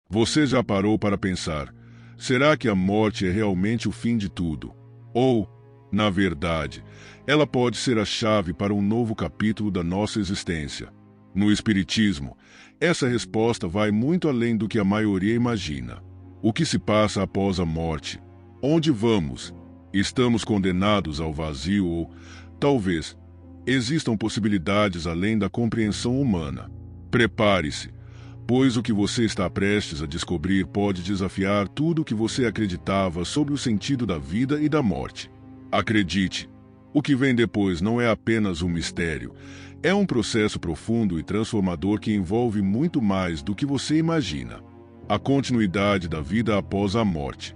Você já parou para pensar: será que a morte é realmente o fim de tudo? Ou, na verdade, ela pode ser a chave para um novo capítulo da nossa existência? No Espiritismo, essa resposta vai muito além do que a maioria imagina. O que se passa após a morte? Onde vamos? Estamos condenados ao vazio ou, talvez, existam possibilidades além da compreensão humana? Prepare-se, pois o que você está prestes a descobrir pode desafiar tudo o que você acreditava sobre o sentido da vida e da morte. Acredite, o que vem depois não é apenas um mistério, é um processo profundo e transformador que envolve muito mais do que você imagina. A continuidade da vida após a morte.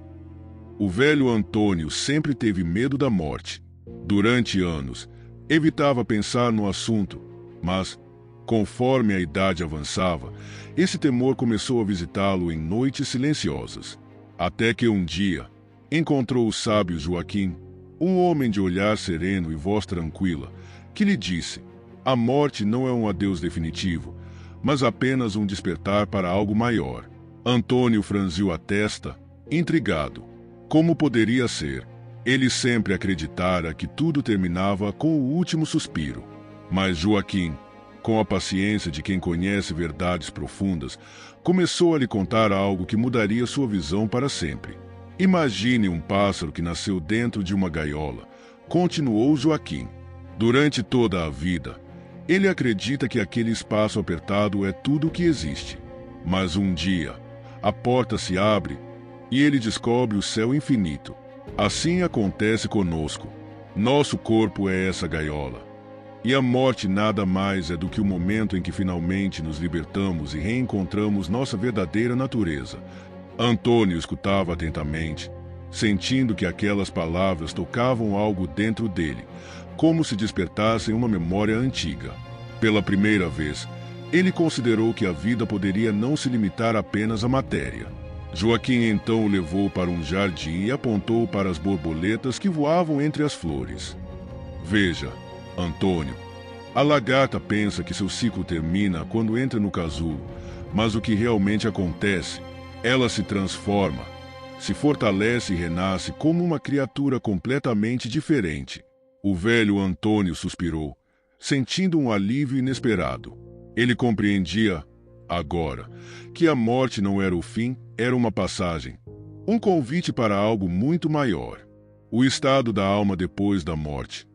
O velho Antônio sempre teve medo da morte. Durante anos, evitava pensar no assunto, mas, conforme a idade avançava, esse temor começou a visitá-lo em noites silenciosas. Até que um dia, encontrou o sábio Joaquim, um homem de olhar sereno e voz tranquila, que lhe disse: a morte não é um adeus definitivo, mas apenas um despertar para algo maior. Antônio franziu a testa, intrigado. Como poderia ser? Ele sempre acreditara que tudo terminava com o último suspiro. Mas Joaquim, com a paciência de quem conhece verdades profundas, começou a lhe contar algo que mudaria sua visão para sempre. Imagine um pássaro que nasceu dentro de uma gaiola, continuou Joaquim. Durante toda a vida, ele acredita que aquele espaço apertado é tudo o que existe. Mas um dia, a porta se abre e ele descobre o céu infinito. Assim acontece conosco. Nosso corpo é essa gaiola. E a morte nada mais é do que o momento em que finalmente nos libertamos e reencontramos nossa verdadeira natureza. Antônio escutava atentamente, sentindo que aquelas palavras tocavam algo dentro dele, como se despertassem uma memória antiga. Pela primeira vez, ele considerou que a vida poderia não se limitar apenas à matéria. Joaquim então o levou para um jardim e apontou para as borboletas que voavam entre as flores. Veja, Antônio, a lagarta pensa que seu ciclo termina quando entra no casulo, mas o que realmente acontece? Ela se transforma, se fortalece e renasce como uma criatura completamente diferente. O velho Antônio suspirou, sentindo um alívio inesperado. Ele compreendia, agora, que a morte não era o fim, era uma passagem, um convite para algo muito maior. O estado da alma depois da morte.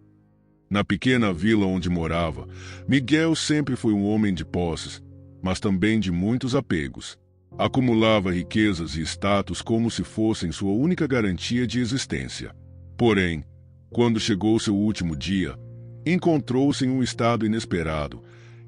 Na pequena vila onde morava, Miguel sempre foi um homem de posses, mas também de muitos apegos. Acumulava riquezas e status como se fossem sua única garantia de existência. Porém, quando chegou seu último dia, encontrou-se em um estado inesperado.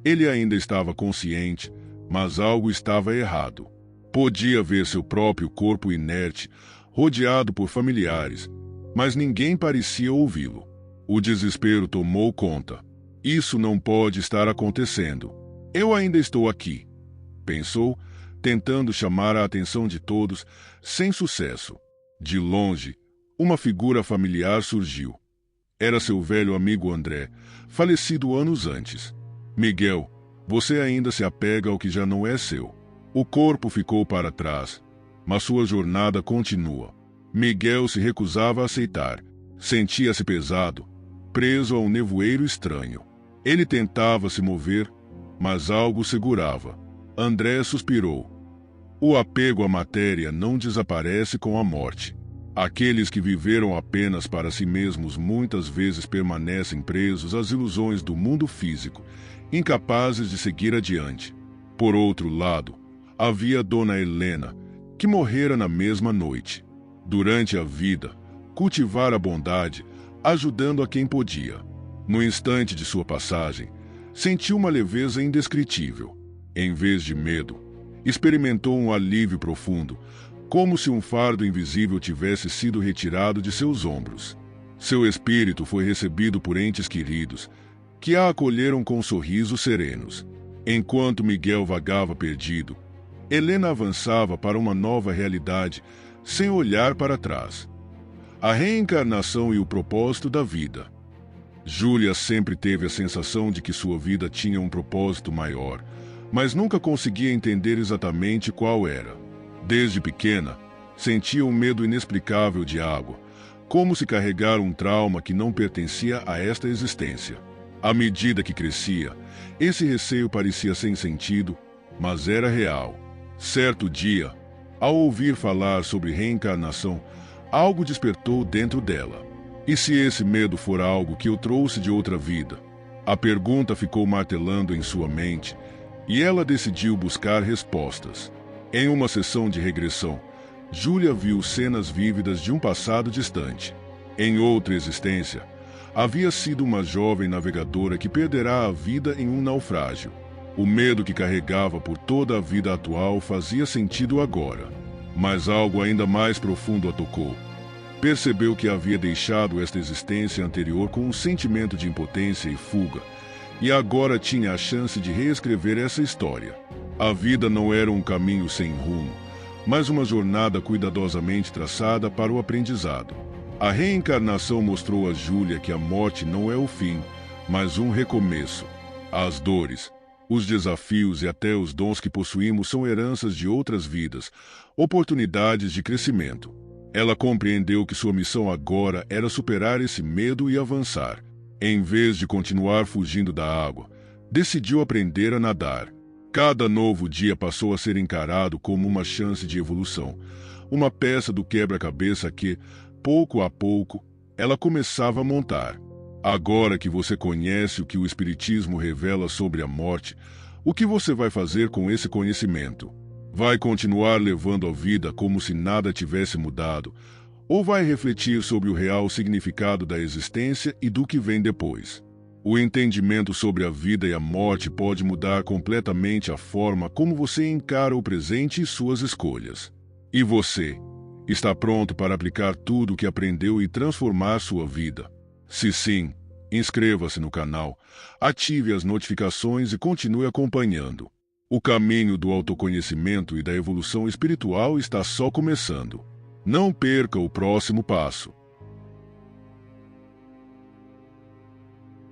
Ele ainda estava consciente, mas algo estava errado. Podia ver seu próprio corpo inerte, rodeado por familiares, mas ninguém parecia ouvi-lo. O desespero tomou conta. Isso não pode estar acontecendo. Eu ainda estou aqui, pensou, tentando chamar a atenção de todos, sem sucesso. De longe, uma figura familiar surgiu. Era seu velho amigo André, falecido anos antes. Miguel, você ainda se apega ao que já não é seu. O corpo ficou para trás, mas sua jornada continua. Miguel se recusava a aceitar. Sentia-se pesado, preso a um nevoeiro estranho. Ele tentava se mover, mas algo o segurava. André suspirou. O apego à matéria não desaparece com a morte. Aqueles que viveram apenas para si mesmos muitas vezes permanecem presos às ilusões do mundo físico, incapazes de seguir adiante. Por outro lado, havia Dona Helena, que morrera na mesma noite. Durante a vida, cultivara a bondade, ajudando a quem podia. No instante de sua passagem, sentiu uma leveza indescritível. Em vez de medo, experimentou um alívio profundo, como se um fardo invisível tivesse sido retirado de seus ombros. Seu espírito foi recebido por entes queridos, que a acolheram com sorrisos serenos. Enquanto Miguel vagava perdido, Helena avançava para uma nova realidade, sem olhar para trás. A reencarnação e o propósito da vida. Júlia sempre teve a sensação de que sua vida tinha um propósito maior, mas nunca conseguia entender exatamente qual era. Desde pequena, sentia um medo inexplicável de água, como se carregar um trauma que não pertencia a esta existência. À medida que crescia, esse receio parecia sem sentido, mas era real. Certo dia, ao ouvir falar sobre reencarnação, algo despertou dentro dela. E se esse medo for algo que eu trouxe de outra vida? A pergunta ficou martelando em sua mente, e ela decidiu buscar respostas. Em uma sessão de regressão, Júlia viu cenas vívidas de um passado distante. Em outra existência, havia sido uma jovem navegadora que perderá a vida em um naufrágio. O medo que carregava por toda a vida atual fazia sentido agora, mas algo ainda mais profundo a tocou. Percebeu que havia deixado esta existência anterior com um sentimento de impotência e fuga, e agora tinha a chance de reescrever essa história. A vida não era um caminho sem rumo, mas uma jornada cuidadosamente traçada para o aprendizado. A reencarnação mostrou a Júlia que a morte não é o fim, mas um recomeço. As dores, os desafios e até os dons que possuímos são heranças de outras vidas, oportunidades de crescimento. Ela compreendeu que sua missão agora era superar esse medo e avançar. Em vez de continuar fugindo da água, decidiu aprender a nadar. Cada novo dia passou a ser encarado como uma chance de evolução, uma peça do quebra-cabeça que, pouco a pouco, ela começava a montar. Agora que você conhece o que o Espiritismo revela sobre a morte, o que você vai fazer com esse conhecimento? Vai continuar levando a vida como se nada tivesse mudado, ou vai refletir sobre o real significado da existência e do que vem depois? O entendimento sobre a vida e a morte pode mudar completamente a forma como você encara o presente e suas escolhas. E você, está pronto para aplicar tudo o que aprendeu e transformar sua vida? Se sim, inscreva-se no canal, ative as notificações e continue acompanhando. O caminho do autoconhecimento e da evolução espiritual está só começando. Não perca o próximo passo.